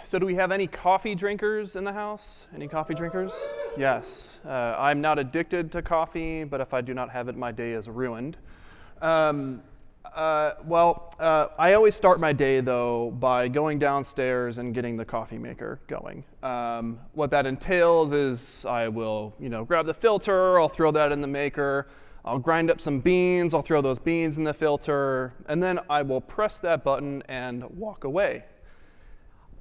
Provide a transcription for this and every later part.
So do we have any coffee drinkers in the house? Any coffee drinkers? Yes. I'm not addicted to coffee, but if I do not have it, my day is ruined. I always start my day, though, by going downstairs and getting the coffee maker going. What that entails is I will, grab the filter, I'll throw that in the maker, I'll grind up some beans, I'll throw those beans in the filter, and then I will press that button and walk away.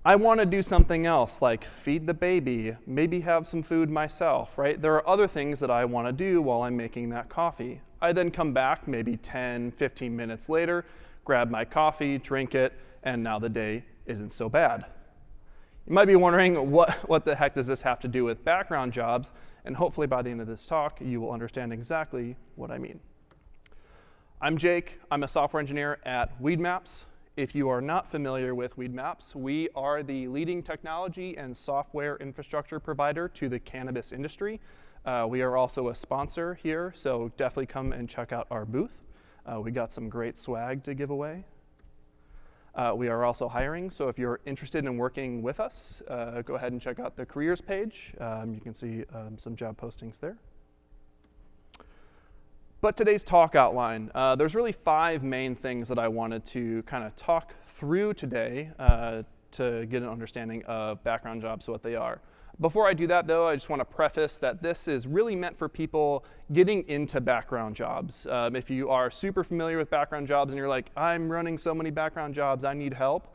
I want to do something else, like feed the baby, maybe have some food myself, right? There are other things that I want to do while I'm making that coffee. I then come back maybe 10, 15 minutes later, grab my coffee, drink it, and now the day isn't so bad. You might be wondering, what the heck does this have to do with background jobs? And hopefully by the end of this talk, you will understand exactly what I mean. I'm Jake. I'm a software engineer at Weedmaps. If you are not familiar with Weedmaps, we are the leading technology and software infrastructure provider to the cannabis industry. We are also a sponsor here, so definitely come and check out our booth. We got some great swag to give away. We are also hiring, so if you're interested in working with us, go ahead and check out the careers page. You can see some job postings there. But today's talk outline, there's really 5 main things that I wanted to kind of talk through today to get an understanding of background jobs, what they are. Before I do that, though, I just want to preface that this is really meant for people getting into background jobs. If you are super familiar with background jobs and you're like, I'm running so many background jobs, I need help,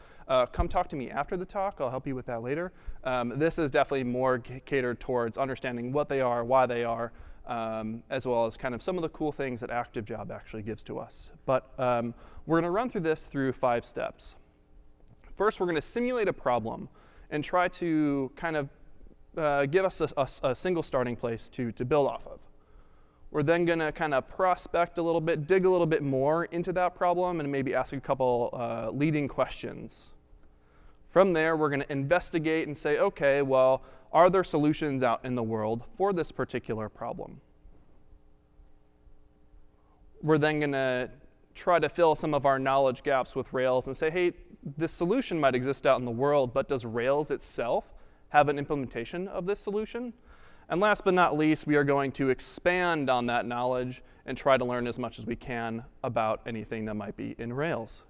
come talk to me after the talk. I'll help you with that later. This is definitely more catered towards understanding what they are, why they are, as well as kind of some of the cool things that Active Job actually gives to us. But we're going to run through this through 5 steps. First, we're going to simulate a problem and try to kind of give us a single starting place to build off of. We're then going to kind of prospect a little bit, dig a little bit more into that problem, and maybe ask a couple leading questions. From there, we're going to investigate and say, OK, well, are there solutions out in the world for this particular problem? We're then going to try to fill some of our knowledge gaps with Rails and say, hey, this solution might exist out in the world, but does Rails itself have an implementation of this solution? And last but not least, we are going to expand on that knowledge and try to learn as much as we can about anything that might be in Rails.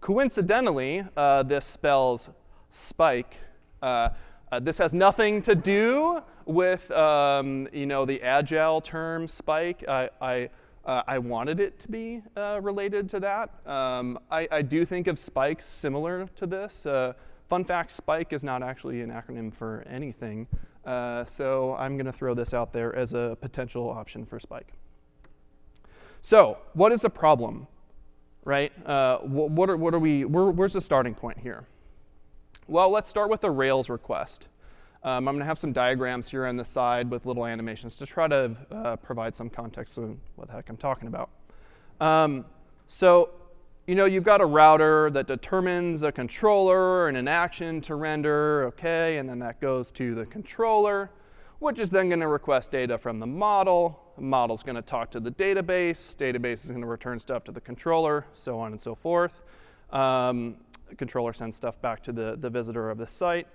Coincidentally, this spells spike. This has nothing to do with the agile term spike. I wanted it to be related to that. I do think of spikes similar to this. Fun fact, spike is not actually an acronym for anything. So I'm going to throw this out there as a potential option for spike. So what is the problem, right? Where's the starting point here? Well, let's start with a Rails request. I'm going to have some diagrams here on the side with little animations to try to provide some context of what the heck I'm talking about. You've got a router that determines a controller and an action to render, OK, and then that goes to the controller, which is then going to request data from the model. The model's going to talk to the database. Database is going to return stuff to the controller, so on and so forth. The controller sends stuff back to the visitor of the site.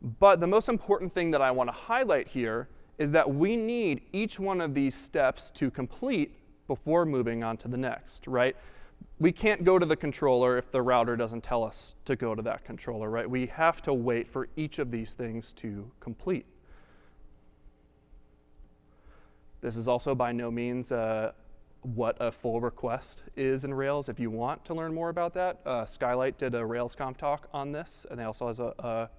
But the most important thing that I want to highlight here is that we need each one of these steps to complete before moving on to the next, right? We can't go to the controller if the router doesn't tell us to go to that controller, right? We have to wait for each of these things to complete. This is also by no means what a full request is in Rails. If you want to learn more about that, Skylight did a RailsConf talk on this, and they also has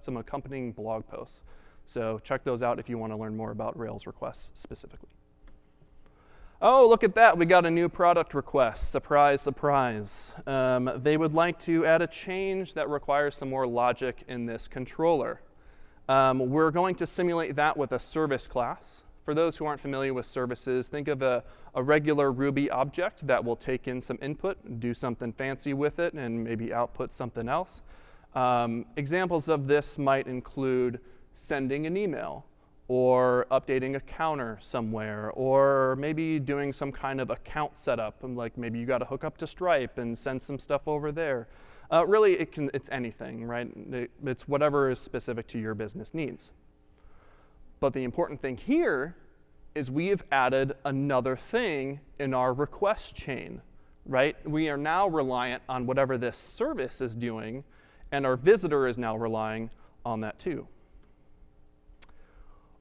some accompanying blog posts. So check those out if you want to learn more about Rails requests specifically. Oh, look at that. We got a new product request. Surprise, surprise. They would like to add a change that requires some more logic in this controller. We're going to simulate that with a service class. For those who aren't familiar with services, think of a regular Ruby object that will take in some input, do something fancy with it, and maybe output something else. Examples of this might include sending an email, or updating a counter somewhere, or maybe doing some kind of account setup, like maybe you got to hook up to Stripe and send some stuff over there. Really, it's anything, right? It's whatever is specific to your business needs. But the important thing here is we have added another thing in our request chain, right? We are now reliant on whatever this service is doing, and our visitor is now relying on that too.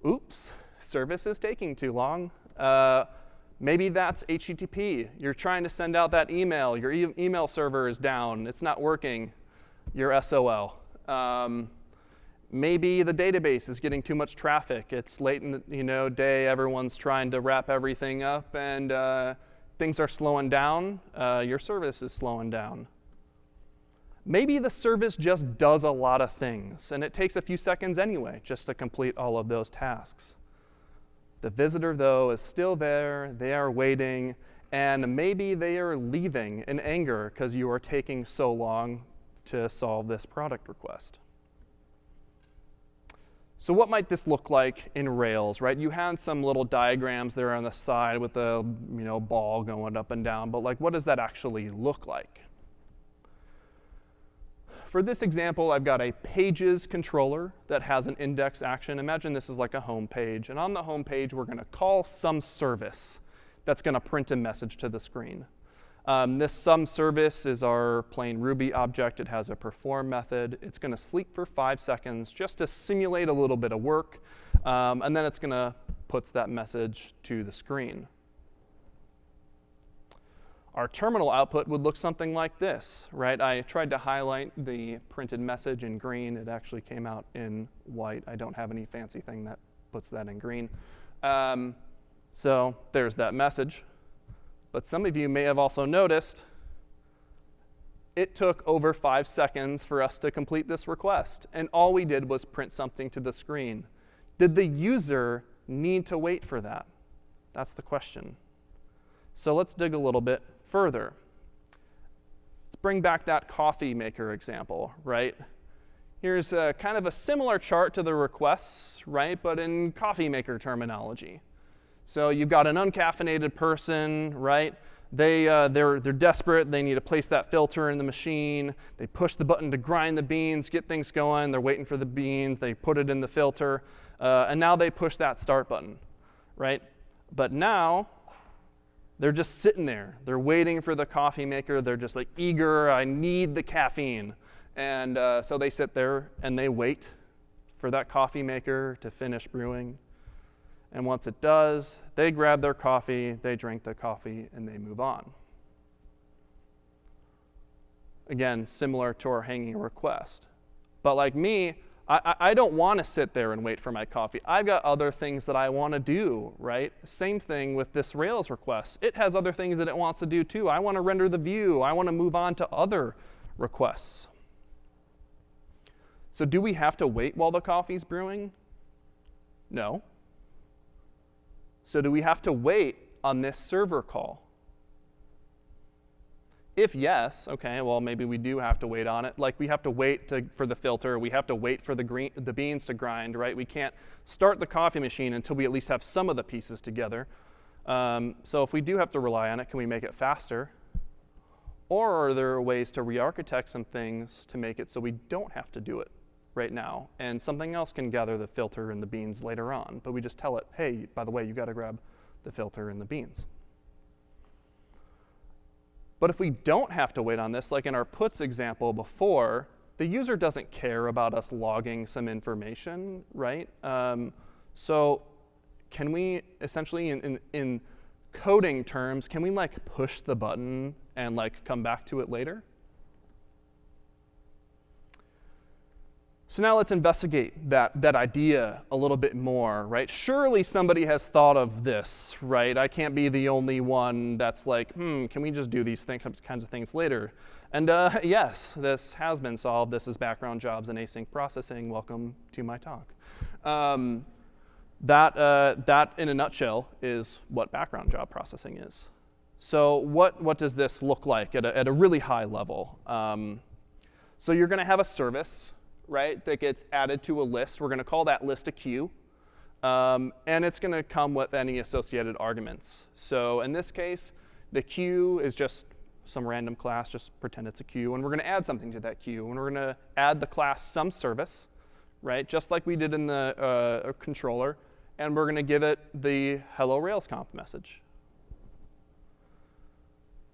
Oops, service is taking too long. Maybe that's HTTP. You're trying to send out that email. Your email server is down. It's not working. You're SOL. Maybe the database is getting too much traffic. It's late in the day. Everyone's trying to wrap everything up, and things are slowing down. Your service is slowing down. Maybe the service just does a lot of things, and it takes a few seconds anyway just to complete all of those tasks. The visitor, though, is still there. They are waiting, and maybe they are leaving in anger because you are taking so long to solve this product request. So what might this look like in Rails, right? You had some little diagrams there on the side with a ball going up and down, but what does that actually look like? For this example, I've got a pages controller that has an index action. Imagine this is like a home page. And on the home page, we're going to call some service that's going to print a message to the screen. This some service is our plain Ruby object. It has a perform method. It's going to sleep for 5 seconds just to simulate a little bit of work. And then it's going to put that message to the screen. Our terminal output would look something like this, right? I tried to highlight the printed message in green. It actually came out in white. I don't have any fancy thing that puts that in green. So there's that message. But some of you may have also noticed it took over 5 seconds for us to complete this request. And all we did was print something to the screen. Did the user need to wait for that? That's the question. So let's dig a little bit further. Let's bring back that coffee maker example, right? Here's kind of a similar chart to the requests, right, but in coffee maker terminology. So you've got an uncaffeinated person, right? They're desperate. They need to place that filter in the machine. They push the button to grind the beans, get things going. They're waiting for the beans. They put it in the filter. And now they push that start button, right? But now they're just sitting there. They're waiting for the coffee maker. They're just like eager. I need the caffeine. And so they sit there and they wait for that coffee maker to finish brewing. And once it does, they grab their coffee, they drink the coffee, and they move on. Again, similar to our hanging request. But like me, I don't want to sit there and wait for my coffee. I've got other things that I want to do, right? Same thing with this Rails request. It has other things that it wants to do too. I want to render the view. I want to move on to other requests. So do we have to wait while the coffee's brewing? No. So do we have to wait on this server call? If yes, OK, well, maybe we do have to wait on it. Like we have to wait for the filter. We have to wait for the beans to grind, right? We can't start the coffee machine until we at least have some of the pieces together. So if we do have to rely on it, can we make it faster? Or are there ways to re-architect some things to make it so we don't have to do it right now, and something else can gather the filter and the beans later on, but we just tell it, hey, by the way, you got to grab the filter and the beans. But if we don't have to wait on this, like in our puts example before, the user doesn't care about us logging some information, right? So can we essentially, in coding terms, can we like push the button and like come back to it later? So now let's investigate that idea a little bit more, right? Surely somebody has thought of this, right? I can't be the only one that's like, can we just do these kinds of things later? And yes, this has been solved. This is background jobs and async processing. Welcome to my talk. That, in a nutshell, is what background job processing is. So what does this look like at a really high level? So you're going to have a service, right, that gets added to a list. We're going to call that list a queue. And it's going to come with any associated arguments. So in this case, the queue is just some random class, just pretend it's a queue, and we're going to add something to that queue. And we're going to add the class SomeService, right, just like we did in the controller. And we're going to give it the hello RailsConf message.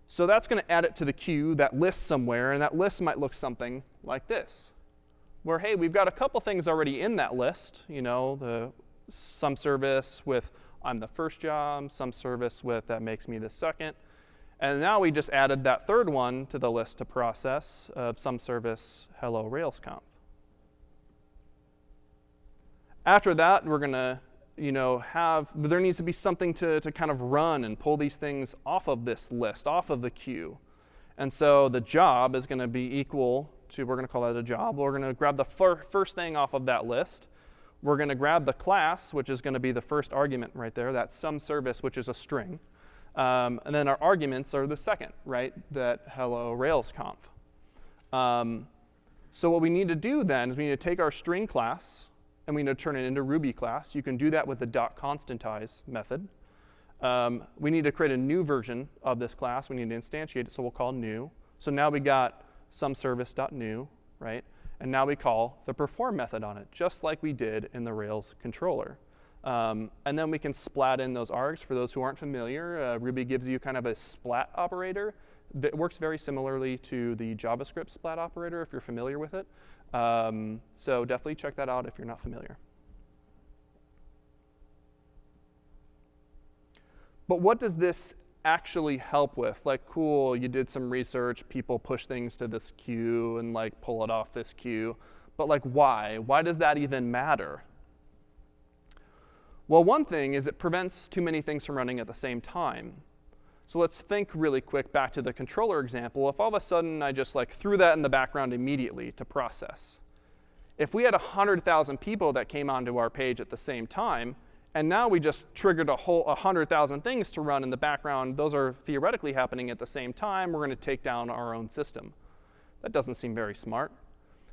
So that's going to add it to the queue, that list somewhere. And that list might look something like this, where, hey, we've got a couple things already in that list. You know, the SomeService with I'm the first job, SomeService with that makes me the second. And now we just added that third one to the list to process of SomeService hello RailsConf. After that, we're going to there needs to be something to kind of run and pull these things off of this list, off of the queue. And so the job is going to be equal to, we're going to call that a job. We're going to grab the first thing off of that list. We're going to grab the class, which is going to be the first argument right there, that SomeService, which is a string. And then our arguments are the second, right, that hello RailsConf. So what we need to do then is we need to take our string class, and we need to turn it into Ruby class. You can do that with the .constantize method. We need to create a new version of this class. We need to instantiate it, so we'll call new. So now we got SomeService.new, right? And now we call the perform method on it, just like we did in the Rails controller. And then we can splat in those args. For those who aren't familiar, Ruby gives you kind of a splat operator that works very similarly to the JavaScript splat operator, if you're familiar with it. So definitely check that out if you're not familiar. But what does this actually help with? Like, cool, you did some research, people push things to this queue and like pull it off this queue. But like, why? Why does that even matter? Well, one thing is it prevents too many things from running at the same time. So let's think really quick back to the controller example. If all of a sudden I just like threw that in the background immediately to process. If we had 100,000 people that came onto our page at the same time, and now we just triggered a whole 100,000 things to run in the background, those are theoretically happening at the same time, we're going to take down our own system. That doesn't seem very smart.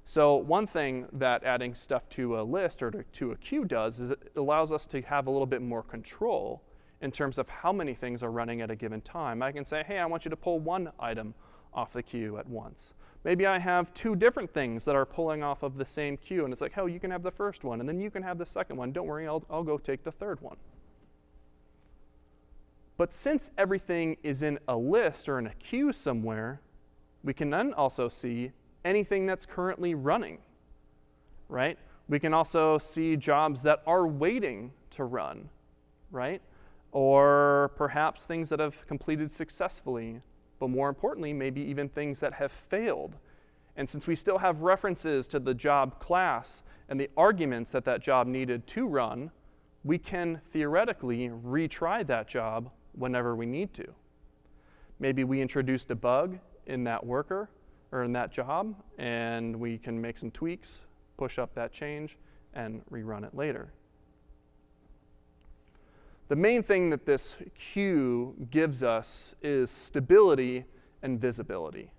So one thing that adding stuff to a list or to a queue does is it allows us to have a little bit more control in terms of how many things are running at a given time. I can say, hey, I want you to pull one item off the queue at once. Maybe I have two different things that are pulling off of the same queue. And it's like, oh, you can have the first one, and then you can have the second one. Don't worry, I'll go take the third one. But since everything is in a list or in a queue somewhere, we can then also see anything that's currently running, right? We can also see jobs that are waiting to run, right? Or perhaps things that have completed successfully, but more importantly, maybe even things that have failed. And since we still have references to the job class and the arguments that that job needed to run, we can theoretically retry that job whenever we need to. Maybe we introduced a bug in that worker or in that job, and we can make some tweaks, push up that change, and rerun it later. The main thing that this queue gives us is stability and visibility.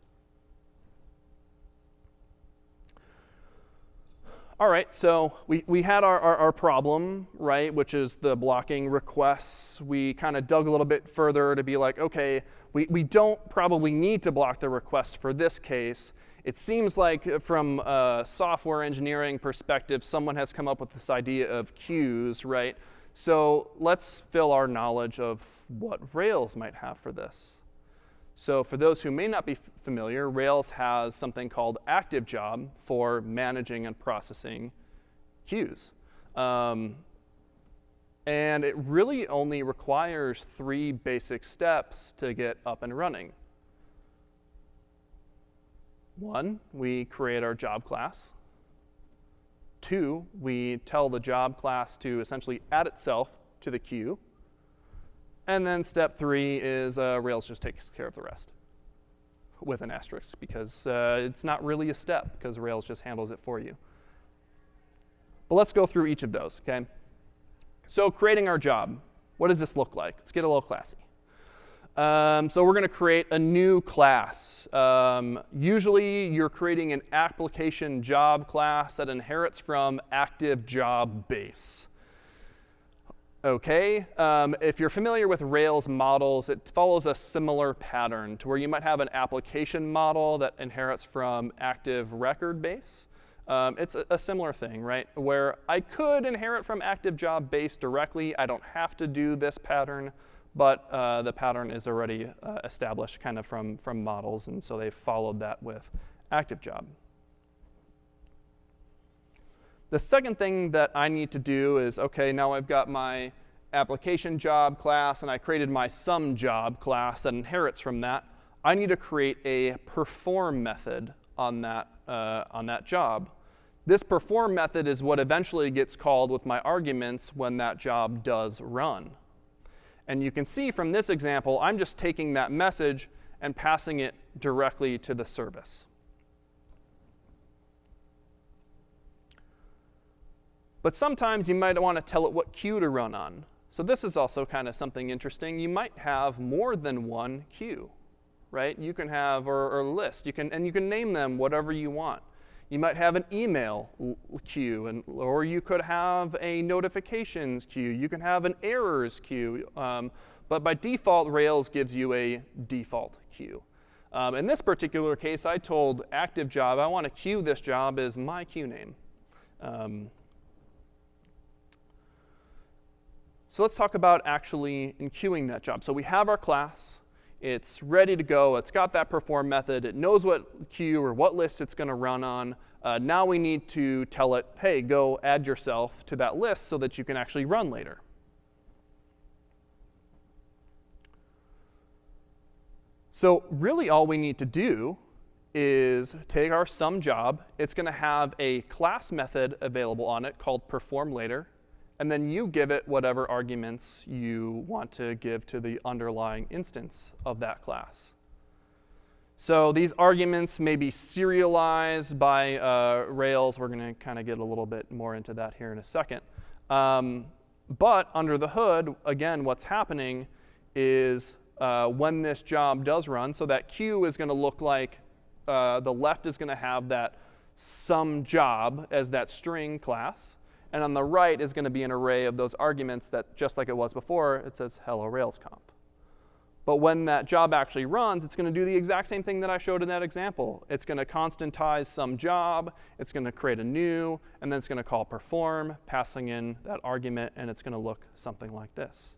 All right, so we had our problem, right, which is the blocking requests. We kind of dug a little bit further to be like, OK, we don't probably need to block the request for this case. It seems like from a software engineering perspective, someone has come up with this idea of queues, right? So let's fill our knowledge of what Rails might have for this. So for those who may not be familiar, Rails has something called active job for managing and processing queues. And it really only requires 3 basic steps to get up and running. 1, we create our job class. 2, we tell the job class to essentially add itself to the queue. And then step 3 is Rails just takes care of the rest with an asterisk, because it's not really a step, because Rails just handles it for you. But let's go through each of those, OK? So creating our job, what does this look like? Let's get a little classy. So we're going to create a new class. Usually, you're creating an application job class that inherits from active job base. OK. If you're familiar with Rails models, it follows a similar pattern to where you might have an application model that inherits from active record base. It's a similar thing, right? Where I could inherit from active job base directly. I don't have to do this pattern, but the pattern is already established kind of from models, and so they've followed that with active job. The second thing that I need to do is, OK, now I've got my application job class, and I created my some job class that inherits from that. I need to create a perform method on that job. This perform method is what eventually gets called with my arguments when that job does run. And you can see from this example, I'm just taking that message and passing it directly to the service. But sometimes you might want to tell it what queue to run on. So this is also kind of something interesting. You might have more than one queue, right? You can have, or list. And you can name them whatever you want. You might have an email queue, or you could have a notifications queue. You can have an errors queue. But by default, Rails gives you a default queue. In this particular case, I told active job, I want to queue this job as my queue name. So let's talk about actually queuing that job. So we have our class. It's ready to go. It's got that perform method. It knows what queue or what list it's going to run on. Now we need to tell it, hey, go add yourself to that list so that you can actually run later. So really all we need to do is take our some job. It's going to have a class method available on it called perform later. And then you give it whatever arguments you want to give to the underlying instance of that class. So these arguments may be serialized by Rails. We're going to kind of get a little bit more into that here in a second. But under the hood, again, what's happening is when this job does run, so that queue is going to look like the left is going to have that some job as that string class. And on the right is going to be an array of those arguments that, just like it was before, it says hello RailsConf. But when that job actually runs, it's going to do the exact same thing that I showed in that example. It's going to constantize some job. It's going to create a new. And then it's going to call perform, passing in that argument. And it's going to look something like this.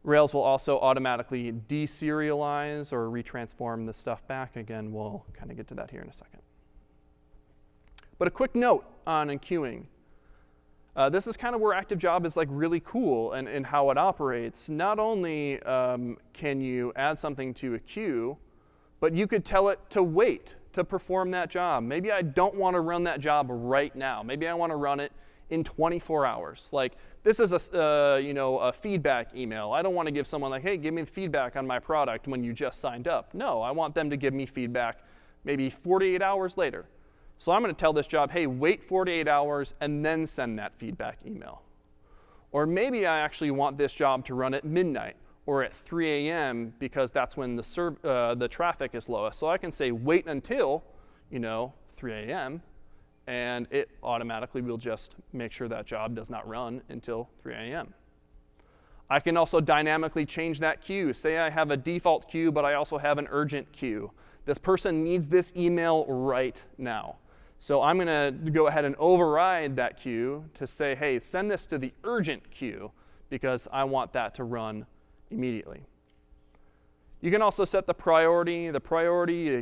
Rails will also automatically deserialize or retransform the stuff back. Again, we'll kind of get to that here in a second. But a quick note on queuing. This is kind of where active job is like really cool and how it operates. Not only can you add something to a queue, but you could tell it to wait to perform that job. Maybe I don't want to run that job right now. Maybe I want to run it in 24 hours. Like this is a feedback email. I don't want to give someone like, hey, give me the feedback on my product when you just signed up. No, I want them to give me feedback maybe 48 hours later. So I'm going to tell this job, hey, wait 48 hours and then send that feedback email. Or maybe I actually want this job to run at midnight or at 3 a.m. because that's when the traffic is lowest. So I can say wait until 3 a.m. and it automatically will just make sure that job does not run until 3 a.m. I can also dynamically change that queue. Say I have a default queue, but I also have an urgent queue. This person needs this email right now. So I'm going to go ahead and override that queue to say, hey, send this to the urgent queue because I want that to run immediately. You can also set the priority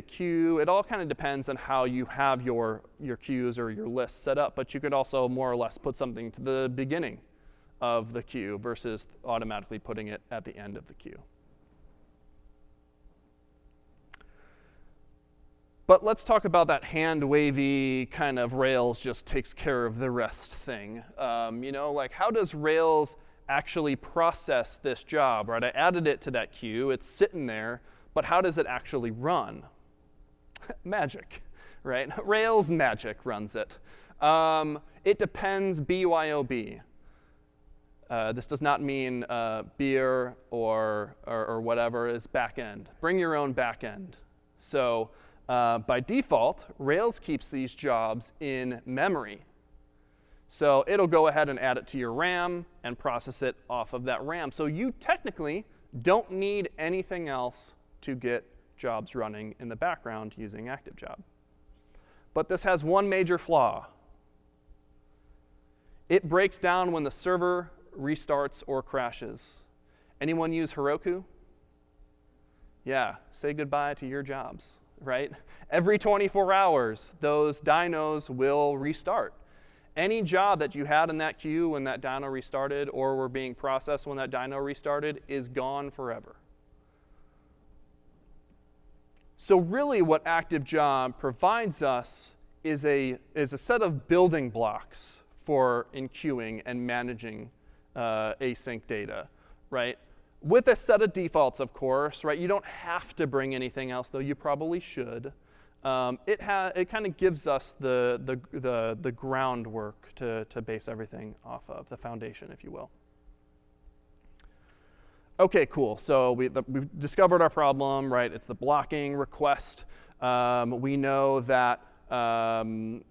queue. It all kind of depends on how you have your queues or your lists set up. But you could also more or less put something to the beginning of the queue versus automatically putting it at the end of the queue. But let's talk about that hand-wavy kind of Rails just takes care of the rest thing. Like how does Rails actually process this job, right? I added it to that queue. It's sitting there. But how does it actually run? Magic, right? Rails magic runs it. It depends BYOB. This does not mean beer or whatever is backend. Bring your own backend. So by default, Rails keeps these jobs in memory. So it'll go ahead and add it to your RAM and process it off of that RAM. So you technically don't need anything else to get jobs running in the background using ActiveJob. But this has one major flaw. It breaks down when the server restarts or crashes. Anyone use Heroku? Yeah, say goodbye to your jobs, right? Every 24 hours, those dynos will restart. Any job that you had in that queue when that dyno restarted or were being processed when that dyno restarted is gone forever. So really what ActiveJob provides us is a set of building blocks for enqueuing and managing async data, right? With a set of defaults, of course, right? You don't have to bring anything else, though you probably should. It kind of gives us the groundwork to base everything off of, the foundation, if you will. OK, cool. So we've discovered our problem, right? It's the blocking request. We know that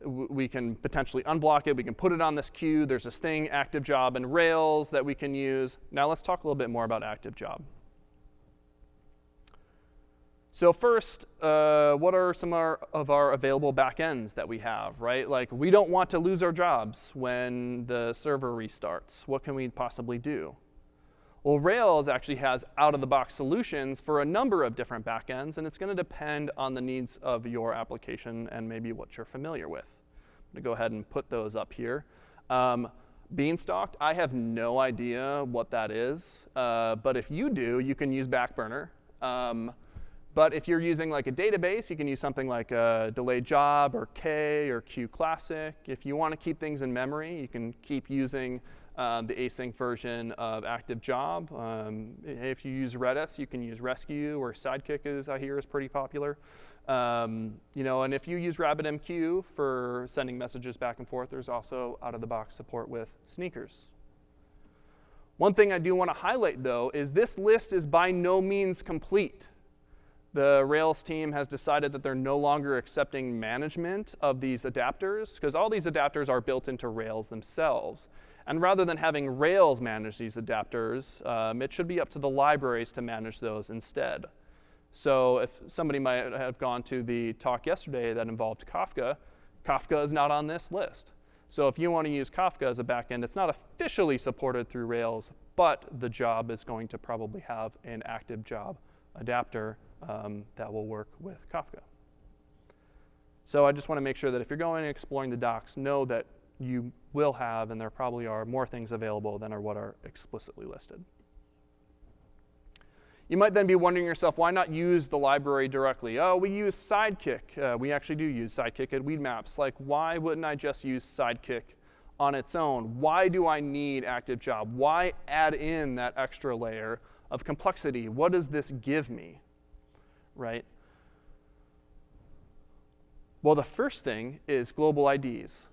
we can potentially unblock it. We can put it on this queue. There's this thing, ActiveJob and Rails, that we can use. Now let's talk a little bit more about ActiveJob. So first, what are some of our available backends that we have, right? Like, we don't want to lose our jobs when the server restarts. What can we possibly do? Well, Rails actually has out-of-the-box solutions for a number of different backends, and it's going to depend on the needs of your application and maybe what you're familiar with. I'm going to go ahead and put those up here. Beanstalk, I have no idea what that is, but if you do, you can use Backburner. But if you're using like a database, you can use something like Delayed Job or K or Q Classic. If you want to keep things in memory, you can keep using the async version of ActiveJob. If you use Redis, you can use Rescue, or Sidekick, I hear is pretty popular. And if you use RabbitMQ for sending messages back and forth, there's also out-of-the-box support with Sneakers. One thing I do want to highlight, though, is this list is by no means complete. The Rails team has decided that they're no longer accepting management of these adapters, because all these adapters are built into Rails themselves. And rather than having Rails manage these adapters, it should be up to the libraries to manage those instead. So if somebody might have gone to the talk yesterday that involved Kafka, Kafka is not on this list. So if you want to use Kafka as a backend, it's not officially supported through Rails, but the job is going to probably have an ActiveJob adapter that will work with Kafka. So I just want to make sure that if you're going and exploring the docs, know that you will have, and there probably are, more things available than are what are explicitly listed. You might then be wondering yourself, why not use the library directly? Oh, we use Sidekick. We actually do use Sidekick at Weedmaps. Like, why wouldn't I just use Sidekick on its own? Why do I need ActiveJob? Why add in that extra layer of complexity? What does this give me, right? Well, the first thing is global IDs.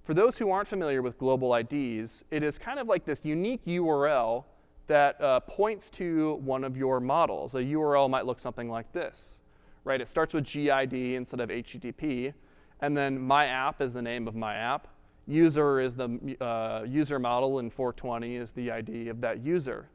For those who aren't familiar with global IDs, it is kind of like this unique URL that points to one of your models. A URL might look something like this, right? It starts with GID instead of HTTP, and then my app is the name of my app. User is the user model, and 420 is the ID of that user.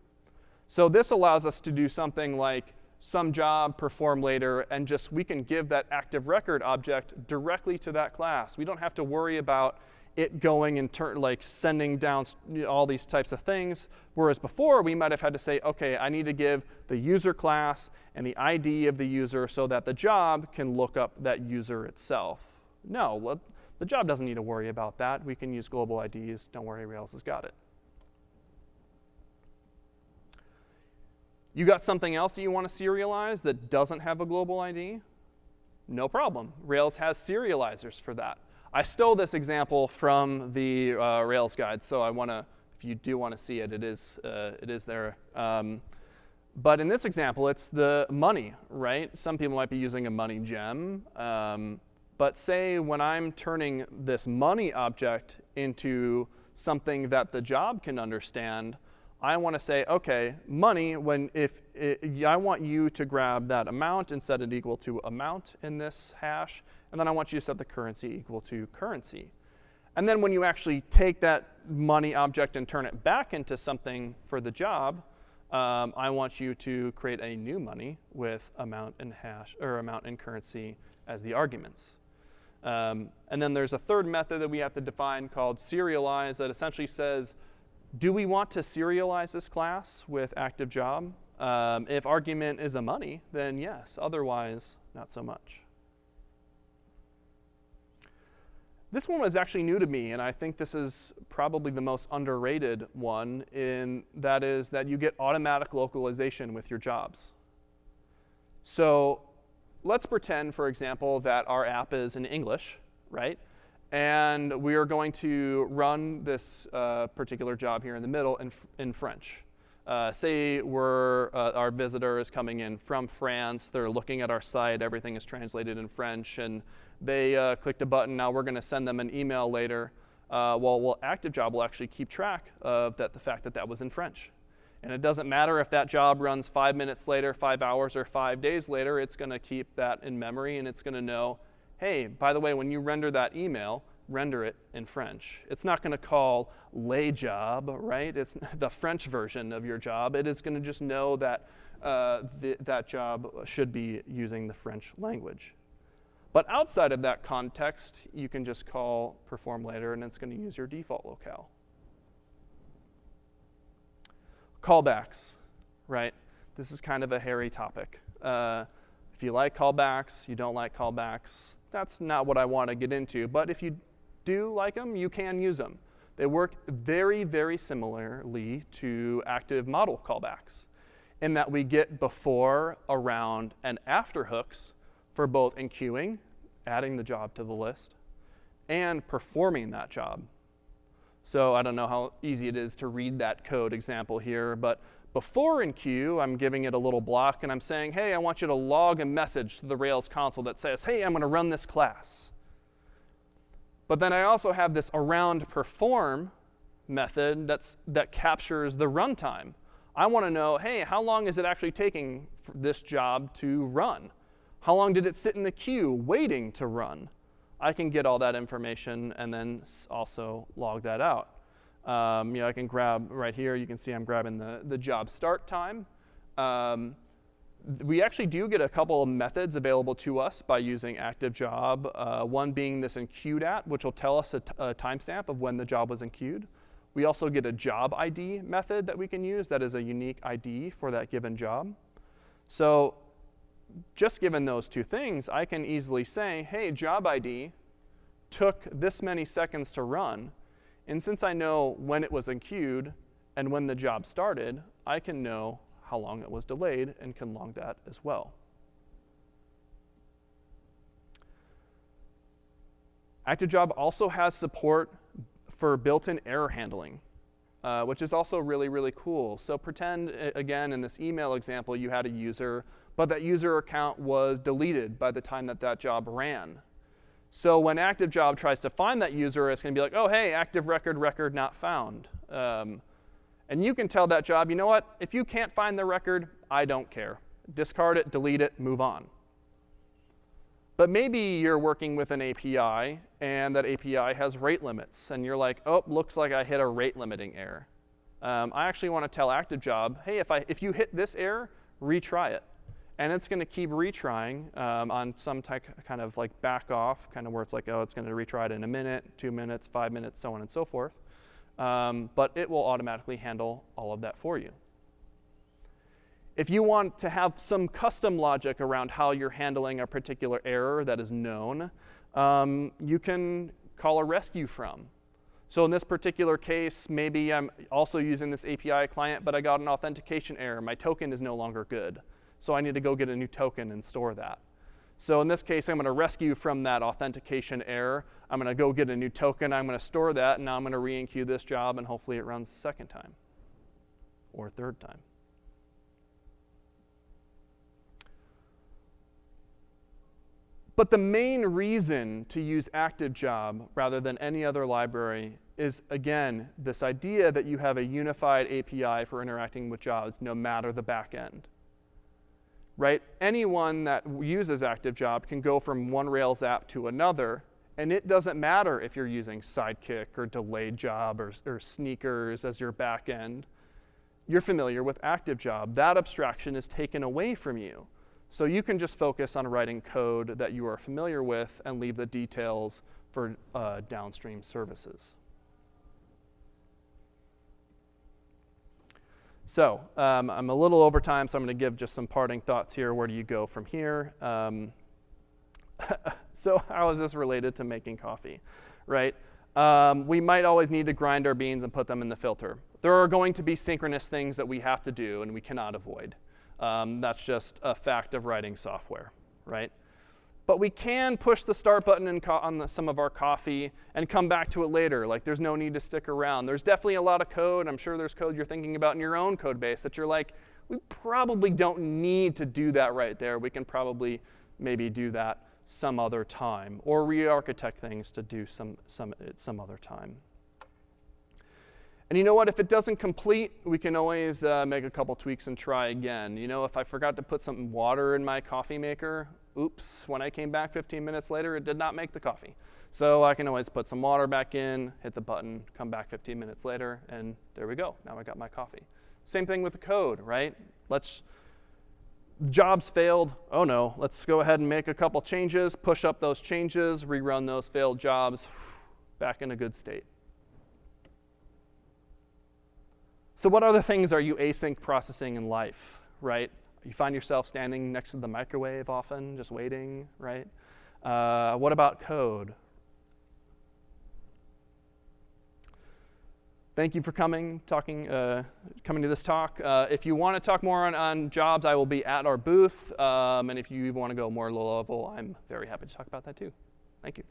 So this allows us to do something like some job, perform later, and just we can give that active record object directly to that class. We don't have to worry about it going and like sending down all these types of things. Whereas before, we might have had to say, OK, I need to give the user class and the ID of the user so that the job can look up that user itself. No, the job doesn't need to worry about that. We can use global IDs. Don't worry, Rails has got it. You got something else that you want to serialize that doesn't have a global ID? No problem. Rails has serializers for that. I stole this example from the Rails guide, so I want to, if you do want to see it, it is there. But in this example, it's the money, right? Some people might be using a money gem. But say when I'm turning this money object into something that the job can understand, I want to say, OK, money, I want you to grab that amount and set it equal to amount in this hash. And then I want you to set the currency equal to currency. And then when you actually take that money object and turn it back into something for the job, I want you to create a new money with amount and hash, or amount and currency as the arguments. And then there's a third method that we have to define called serialize that essentially says, do we want to serialize this class with active job? If argument is a money, then yes. Otherwise, not so much. This one was actually new to me, and I think this is probably the most underrated one, in that is that you get automatic localization with your jobs. So let's pretend, for example, that our app is in English, right? And we are going to run this particular job here in the middle in French. Say our visitor is coming in from France. They're looking at our site. Everything is translated in French. And they clicked a button. Now we're going to send them an email later. Well, ActiveJob will actually keep track of the fact that that was in French. And it doesn't matter if that job runs 5 minutes later, 5 hours, or 5 days later. It's going to keep that in memory. And it's going to know, hey, by the way, when you render that email, render it in French. It's not going to call les job, right? It's the French version of your job. It is going to just know that that job should be using the French language. But outside of that context, you can just call perform later, and it's going to use your default locale. Callbacks, right? This is kind of a hairy topic. If you like callbacks, you don't like callbacks, that's not what I want to get into. But if you do like them, you can use them. They work very, very similarly to active model callbacks in that we get before, around, and after hooks for both enqueuing, adding the job to the list, and performing that job. So I don't know how easy it is to read that code example here, but before enqueue, I'm giving it a little block, and I'm saying, hey, I want you to log a message to the Rails console that says, hey, I'm going to run this class. But then I also have this around perform method that captures the runtime. I want to know, hey, how long is it actually taking for this job to run? How long did it sit in the queue waiting to run? I can get all that information and then also log that out. I can grab right here. You can see I'm grabbing the job start time. We actually do get a couple of methods available to us by using ActiveJob. One being this enqueued at, which will tell us a timestamp of when the job was enqueued. We also get a job ID method that we can use that is a unique ID for that given job. So just given those two things, I can easily say, hey, job ID took this many seconds to run. And since I know when it was enqueued and when the job started, I can know how long it was delayed and can log that as well. ActiveJob also has support for built-in error handling, which is also really, really cool. So pretend, again, in this email example, you had a user, but that user account was deleted by the time that that job ran. So when ActiveJob tries to find that user, it's going to be like, oh, hey, active record not found. And you can tell that job, you know what? If you can't find the record, I don't care. Discard it, delete it, move on. But maybe you're working with an API, and that API has rate limits. And you're like, oh, looks like I hit a rate limiting error. I actually want to tell ActiveJob, hey, if you hit this error, retry it. And it's going to keep retrying on some kind of like back off, kind of where it's like, oh, it's going to retry it in a minute, 2 minutes, 5 minutes, so on and so forth. But it will automatically handle all of that for you. If you want to have some custom logic around how you're handling a particular error that is known, you can call a rescue from. So in this particular case, maybe I'm also using this API client, but I got an authentication error. My token is no longer good. So I need to go get a new token and store that. So in this case, I'm going to rescue from that authentication error. I'm going to go get a new token. I'm going to store that. And now I'm going to re-enqueue this job. And hopefully, it runs the second time or third time. But the main reason to use ActiveJob rather than any other library is, again, this idea that you have a unified API for interacting with jobs no matter the back end. Right? Anyone that uses ActiveJob can go from one Rails app to another And it doesn't matter if you're using Sidekick or Delayed Job or Sneakers as your back end. You're familiar with Active Job. That abstraction is taken away from you. So you can just focus on writing code that you are familiar with and leave the details for downstream services. So I'm a little over time, so I'm going to give just some parting thoughts here. Where do you go from here? So how is this related to making coffee, right? We might always need to grind our beans and put them in the filter. There are going to be synchronous things that we have to do and we cannot avoid. That's just a fact of writing software, right? But we can push the start button on some of our coffee and come back to it later. Like, there's no need to stick around. There's definitely a lot of code. I'm sure there's code you're thinking about in your own code base that you're like, we probably don't need to do that right there. We can probably maybe do that some other time, or re-architect things to do some other time. And you know what? If it doesn't complete, we can always make a couple tweaks and try again. You know, if I forgot to put some water in my coffee maker, oops, when I came back 15 minutes later, it did not make the coffee. So I can always put some water back in, hit the button, come back 15 minutes later, and there we go. Now I got my coffee. Same thing with the code, right? Jobs failed. Oh no, let's go ahead and make a couple changes, push up those changes, rerun those failed jobs, back in a good state. So what other things are you async processing in life, right? You find yourself standing next to the microwave often, just waiting, right? What about code? Thank you for coming to this talk. If you want to talk more on jobs, I will be at our booth. And if you want to go more low level, I'm very happy to talk about that too. Thank you.